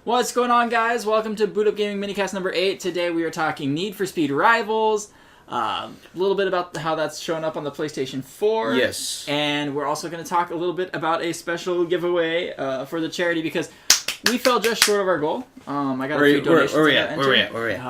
What's going on, guys? Welcome to BootUpGaming Minicast number 8. Today we are talking Need for Speed Rivals, a little bit about how that's showing up on the PlayStation 4. Yes. And we're also going to talk a little bit about a special giveaway for the charity because we fell just short of our goal. I got a few donations. Where we at?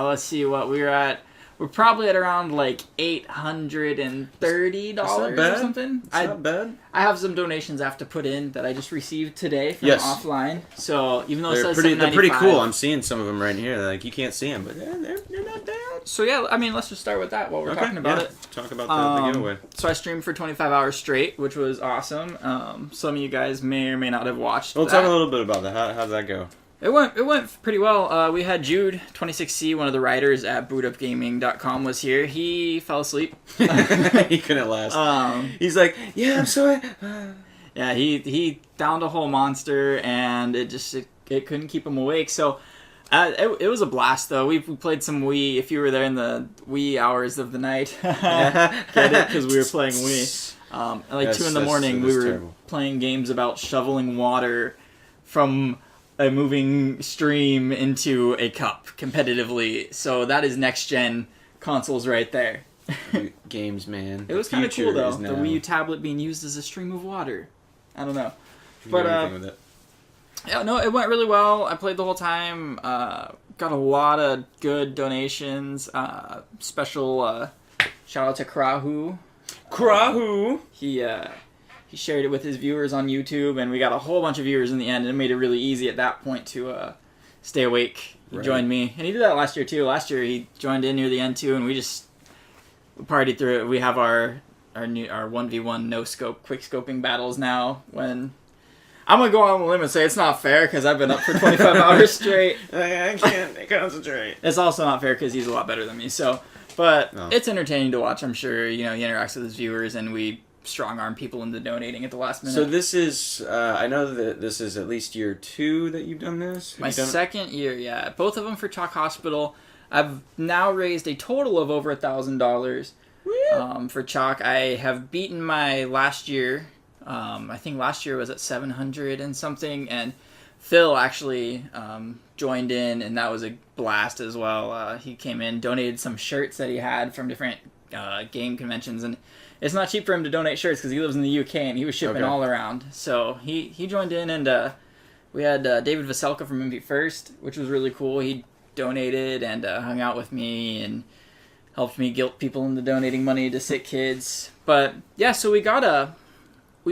Let's see what we're at. We're probably at around like $830 or something. It's not bad. I have some donations I have to put in that I just received today from offline. So even though they're pretty cool. I'm seeing some of them right here. Like you can't see them, but they're not bad. So yeah, I mean, let's just start with that while we're talking about it. Talk about the giveaway. So I streamed for 25 hours straight, which was awesome. Some of you guys may or may not have watched. We'll talk a little bit about that. How did that go? It went pretty well. We had Jude, 26C, one of the writers at BootUpGaming.com, was here. He fell asleep. He couldn't last. He's like, yeah, I'm sorry. Yeah, he downed a whole monster, and it couldn't keep him awake. So it was a blast, though. We played some Wii. If you were there in the wee hours of the night, get it? Because we were playing Wii. At like 2 in the morning, we were playing games about shoveling water from a moving stream into a cup competitively. So that is next-gen consoles right there. Games, man. It was kind of cool, though. The Wii U tablet being used as a stream of water. I don't know. But, yeah, no, it went really well. I played the whole time. Got a lot of good donations. Special shout out to Krahu. He shared it with his viewers on YouTube, and we got a whole bunch of viewers in the end, and it made it really easy at that point to stay awake. He joined me, and he did that last year, too. Last year, he joined in near the end, too, and we just partied through it. We have our 1v1 no-scope, quick-scoping battles now. When I'm going to go on the limb and say it's not fair, because I've been up for 25 hours straight. I can't concentrate. It's also not fair, because he's a lot better than me, so... But it's entertaining to watch, I'm sure. You know, he interacts with his viewers, and we strong-arm people into donating at the last minute. So this is, I know that this is at least year 2 that you've done this? My second year, yeah. Both of them for Chalk Hospital. I've now raised a total of over $1,000 for Chalk. I have beaten my last year. I think last year was at 700 and something, and Phil actually joined in, and that was a blast as well. He came in, donated some shirts that he had from different game conventions, and it's not cheap for him to donate shirts because he lives in the UK, and he was shipping all around. So he joined in, and we had David Veselka from MV First, which was really cool. He donated and hung out with me and helped me guilt people into donating money to sick kids. But yeah, so we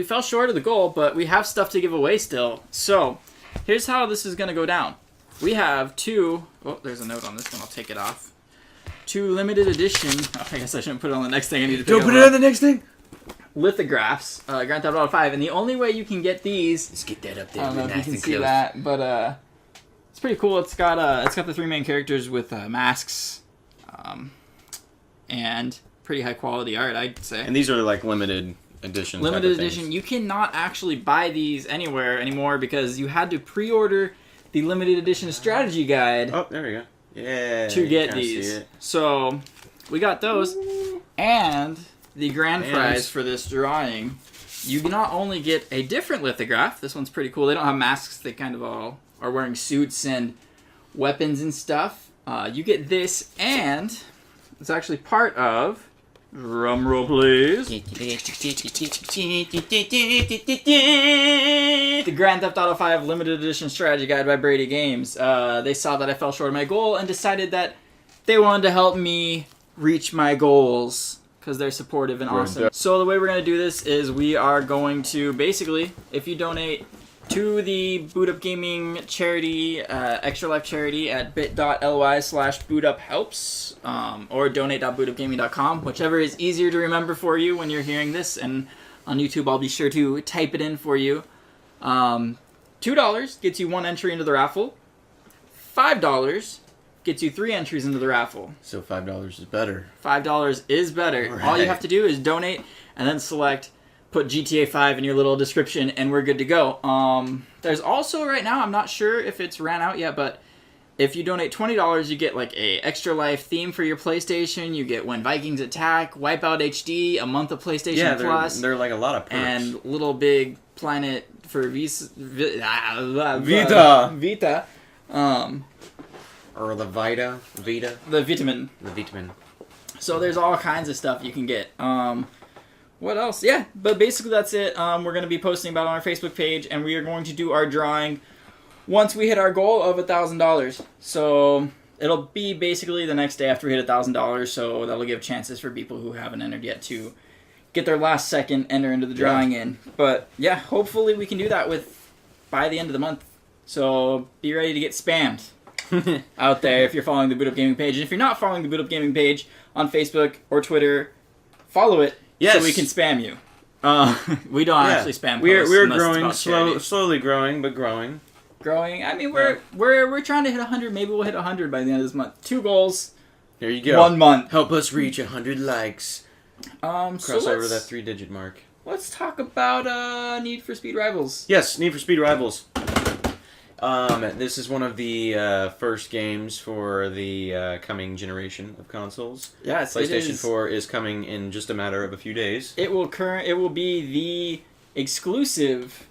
fell short of the goal, but we have stuff to give away still. So here's how this is going to go down. We have there's a note on this one. I'll take it off. 2 limited edition. I guess I shouldn't put it on the next thing. I need to Don't put it on the next thing. Lithographs, Grand Theft Auto 5, and the only way you can get these. Let's get that up there. I don't know if you can see that, but it's pretty cool. It's got the 3 main characters with masks, and pretty high quality art, I'd say. And these are like limited edition. Limited edition. You cannot actually buy these anywhere anymore because you had to pre-order the limited edition strategy guide. Oh, there we go. Yeah. To get these. So we got those, and the grand prize for this drawing, you not only get a different lithograph. This one's pretty cool. They don't have masks. They kind of all are wearing suits and weapons and stuff. You get this, and it's actually part of. Drum roll, please. The Grand Theft Auto 5 Limited Edition Strategy Guide by Brady Games. They saw that I fell short of my goal and decided that they wanted to help me reach my goals because they're supportive and awesome. So the way we're going to do this is we are going to basically, if you donate to the BootUpGaming charity, Extra Life charity at bit.ly/bootuphelps, or donate.bootupgaming.com, whichever is easier to remember for you when you're hearing this, and on YouTube I'll be sure to type it in for you. $2 gets you 1 entry into the raffle. $5 gets you 3 entries into the raffle. So $5 is better. $5 is better. Right. All you have to do is donate and then put GTA 5 in your little description, and we're good to go. There's also, right now, I'm not sure if it's ran out yet, but if you donate $20, you get like a Extra Life theme for your PlayStation. You get When Vikings Attack, Wipeout HD, a month of PlayStation Plus. They're like a lot of perks. And Little Big Planet for Vita. Or the Vita. The vitamin. The vitamin. So there's all kinds of stuff you can get. What else? Yeah, but basically that's it. We're going to be posting about it on our Facebook page, and we are going to do our drawing once we hit our goal of $1,000. So it'll be basically the next day after we hit $1,000, so that'll give chances for people who haven't entered yet to get their last second enter into the drawing in. But yeah, hopefully we can do that by the end of the month. So be ready to get spammed out there if you're following the Boot Up Gaming page. And if you're not following the Boot Up Gaming page on Facebook or Twitter, follow it. Yes. So we can spam you. We don't actually spam posts. We're unless growing, it's about charity. slowly growing, but growing. Growing. I mean, we're trying to hit 100. Maybe we'll hit 100 by the end of this month. 2 goals. There you go. 1 month. Help us reach 100 likes. Cross over that 3-digit mark. Let's talk about Need for Speed Rivals. Yes, Need for Speed Rivals. This is one of the first games for the coming generation of consoles. Yes, PlayStation 4 is coming in just a matter of a few days. It will be the exclusive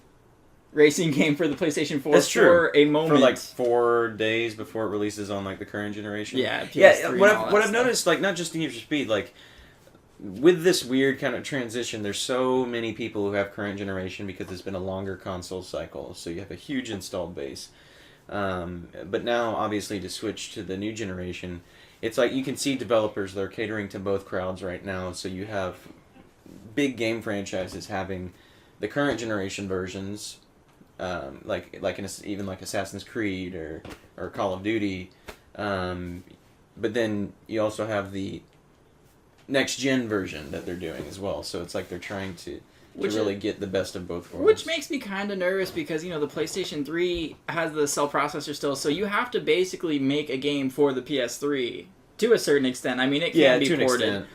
racing game for the PlayStation 4 That's true. for a moment. For like 4 days before it releases on like the current generation. Yeah, PS3 yeah. and What all I've that stuff. noticed, like not just Need for Speed, like with this weird kind of transition, there's so many people who have current generation because it's been a longer console cycle, so you have a huge installed base. But now, obviously, to switch to the new generation, it's like you can see developers that are catering to both crowds right now. So you have big game franchises having the current generation versions, even like Assassin's Creed or Call of Duty. But then you also have the next gen version that they're doing as well. So it's like they're trying to really get the best of both worlds. Which makes me kind of nervous because, the PlayStation 3 has the cell processor still, so you have to basically make a game for the PS3 to a certain extent. I mean, it can be ported.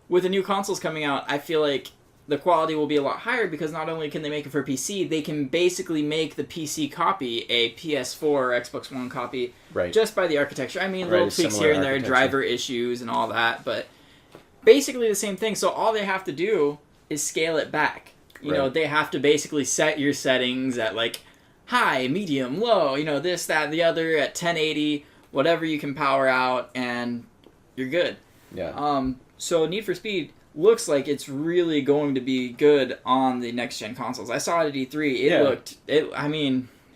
With the new consoles coming out, I feel like the quality will be a lot higher because not only can they make it for PC, they can basically make the PC copy a PS4 or Xbox One copy just by the architecture. I mean, little tweaks here and there, driver issues and all that, but basically the same thing. So all they have to do is scale it back. They have to basically set your settings at like high, medium, low, this, that, and the other at 1080, whatever you can power out, and you're good. Yeah. So Need for Speed looks like it's really going to be good on the next gen consoles. I saw it at E3.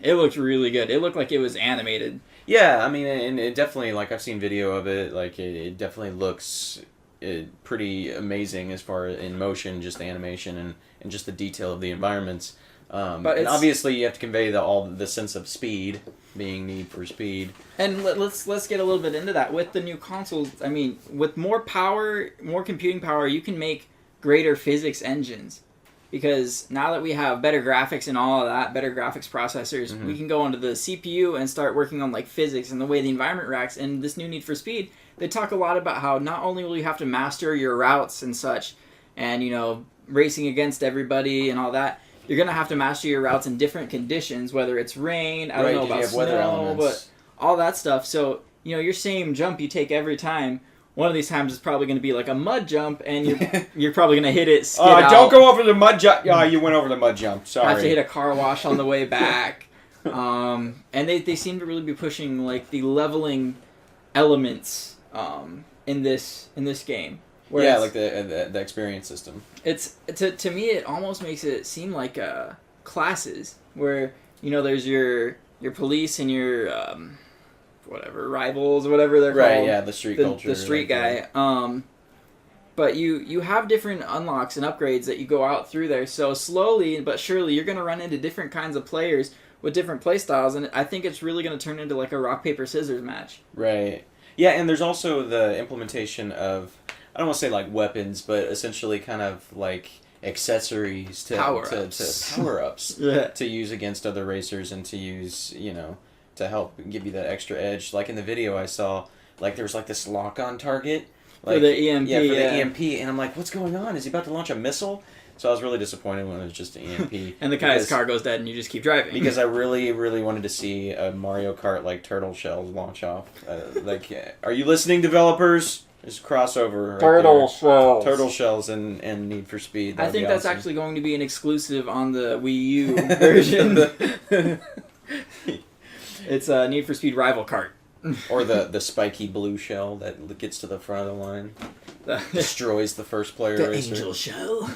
It looked really good. It looked like it was animated. Yeah, I mean, and it definitely, like, I've seen video of it, like, it definitely looks pretty amazing as far as in motion, just the animation and just the detail of the environments. But obviously you have to convey the sense of speed, being Need for Speed. And let's get a little bit into that. With the new consoles, I mean, with more power, more computing power, you can make greater physics engines. Because now that we have better graphics and all of that, better graphics processors, we can go onto the CPU and start working on like physics and the way the environment reacts. And this new Need for Speed, they talk a lot about how not only will you have to master your routes and such, and racing against everybody and all that, you're gonna have to master your routes in different conditions, whether it's rain, I don't know about snow, but all that stuff. So your same jump you take every time. One of these times is probably going to be like a mud jump, and you're probably going to hit it, skid out. Don't go over the mud jump. Oh, you went over the mud jump. Sorry. Have to hit a car wash on the way back. And they seem to really be pushing like the leveling elements in this game. Yeah, like the experience system. It's to me it almost makes it seem like classes where there's your police and your whatever rivals or whatever they're called. Right, yeah, the street culture. The street guy. But you have different unlocks and upgrades that you go out through there. So slowly but surely you're going to run into different kinds of players with different play styles, and I think it's really going to turn into like a rock paper scissors match. Right. Yeah, and there's also the implementation of, I don't want to say like weapons, but essentially kind of like accessories to power-ups to use against other racers and to use, to help give you that extra edge. Like in the video I saw, like there was like this lock-on target. Like, for the EMP. Yeah, for the EMP. And I'm like, what's going on? Is he about to launch a missile? So I was really disappointed when it was just an EMP. And the guy's car goes dead and you just keep driving. Because I really, really wanted to see a Mario Kart like turtle shells launch off. Are you listening, developers? There's a crossover right Turtle there. shells. Turtle shells and Need for Speed. I think that's actually going to be an exclusive on the Wii U version. It's a Need for Speed rival kart. Or the spiky blue shell that gets to the front of the line. Destroys the first player The racer. Angel Shell.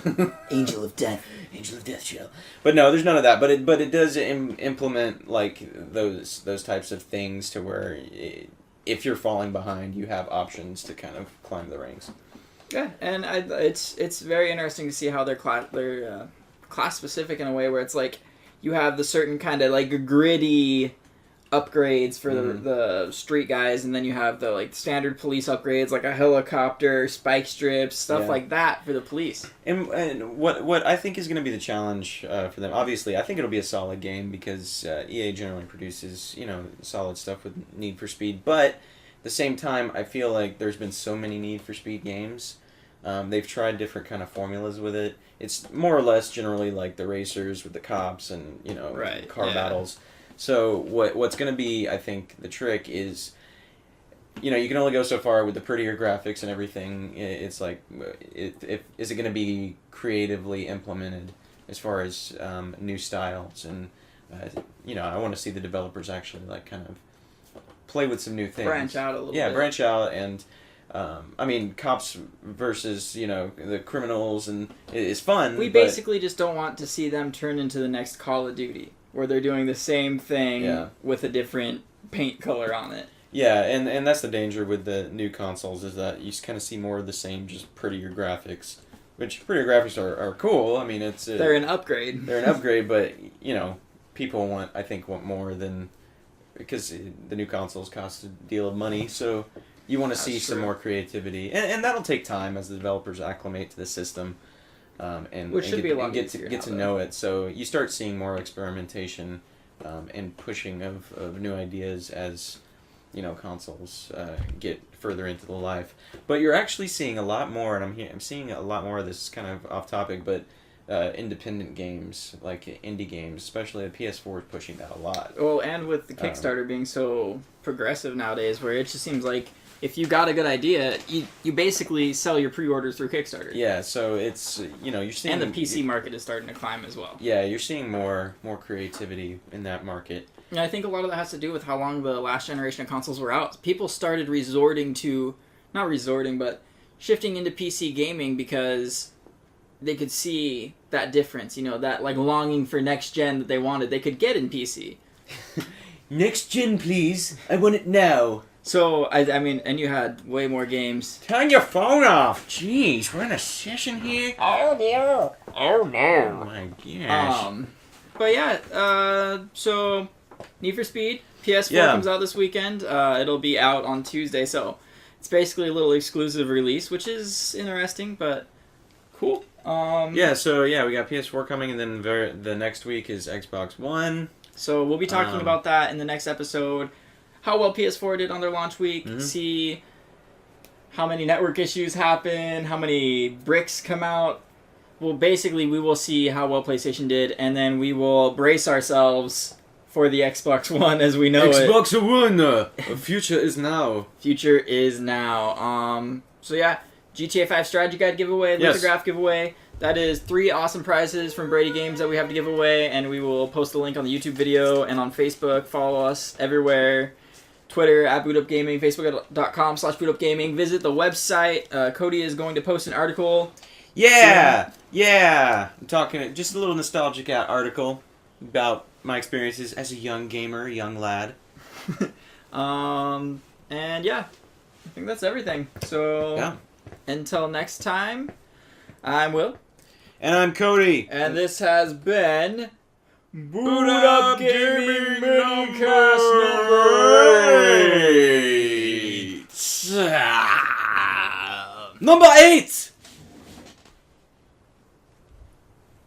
Angel of Death shell. But no, there's none of that. But it does implement like those types of things to where if you're falling behind, you have options to kind of climb the ranks. Yeah, and it's very interesting to see how they're class specific in a way where it's like you have the certain kind of like gritty upgrades for the street guys, and then you have the like standard police upgrades like a helicopter, spike strips, stuff like that for the police. And what I think is going to be the challenge for them, obviously, I think it'll be a solid game because EA generally produces solid stuff with Need for Speed, but at the same time, I feel like there's been so many Need for Speed games. They've tried different kind of formulas with it. It's more or less generally like the racers with the cops and car battles. So what's going to be, I think, the trick is, you can only go so far with the prettier graphics and everything. It's like, is it going to be creatively implemented as far as new styles? And, I want to see the developers actually like kind of play with some new things. Branch out a little bit. Yeah, branch out and... cops versus, the criminals, and it's fun. We basically just don't want to see them turn into the next Call of Duty, where they're doing the same thing with a different paint color on it. Yeah, and that's the danger with the new consoles, is that you kind of see more of the same, just prettier graphics. Which, prettier graphics are cool. I mean, they're an upgrade. They're an upgrade, but, people want more than... Because the new consoles cost a deal of money, so... You want to see some more creativity, and that'll take time as the developers acclimate to the system, and get to know it. So you start seeing more experimentation and pushing of new ideas as consoles get further into the life. But you're actually seeing a lot more, and I'm seeing a lot more of this, kind of off topic, but independent games, like indie games, especially the PS4 is pushing that a lot. Well, and with the Kickstarter being so progressive nowadays, where it just seems like if you got a good idea, you basically sell your pre-orders through Kickstarter. Yeah, so it's, you're seeing... And the PC market is starting to climb as well. Yeah, you're seeing more creativity in that market. And I think a lot of that has to do with how long the last generation of consoles were out. People started shifting into PC gaming because they could see that difference, that like longing for next gen that they wanted. They could get in PC. Next gen, please. I want it now. So, I mean, and you had way more games. Turn your phone off. Jeez, we're in a session here. Oh no. Oh no. Oh my gosh. But yeah, so Need for Speed, PS4 comes out this weekend. It'll be out on Tuesday, so it's basically a little exclusive release, which is interesting, but cool. We got PS4 coming, and then the next week is Xbox One. So we'll be talking about that in the next episode. How well PS4 did on their launch week, see how many network issues happen, how many bricks come out. Well, basically, we will see how well PlayStation did, and then we will brace ourselves for the Xbox One as we know Xbox One! The future is now. Future is now. So yeah, GTA 5 Strategy Guide giveaway, Lithograph giveaway. That is 3 awesome prizes from Brady Games that we have to give away, and we will post a link on the YouTube video and on Facebook. Follow us everywhere. Twitter at BootUpGaming, Facebook.com/BootUpGaming. Visit the website. Cody is going to post an article. Yeah! I'm talking just a little nostalgic article about my experiences as a young gamer, young lad. And yeah, I think that's everything. So until next time, I'm Will. And I'm Cody. And this has been BootUpGaming Minicast number 8. Number 8!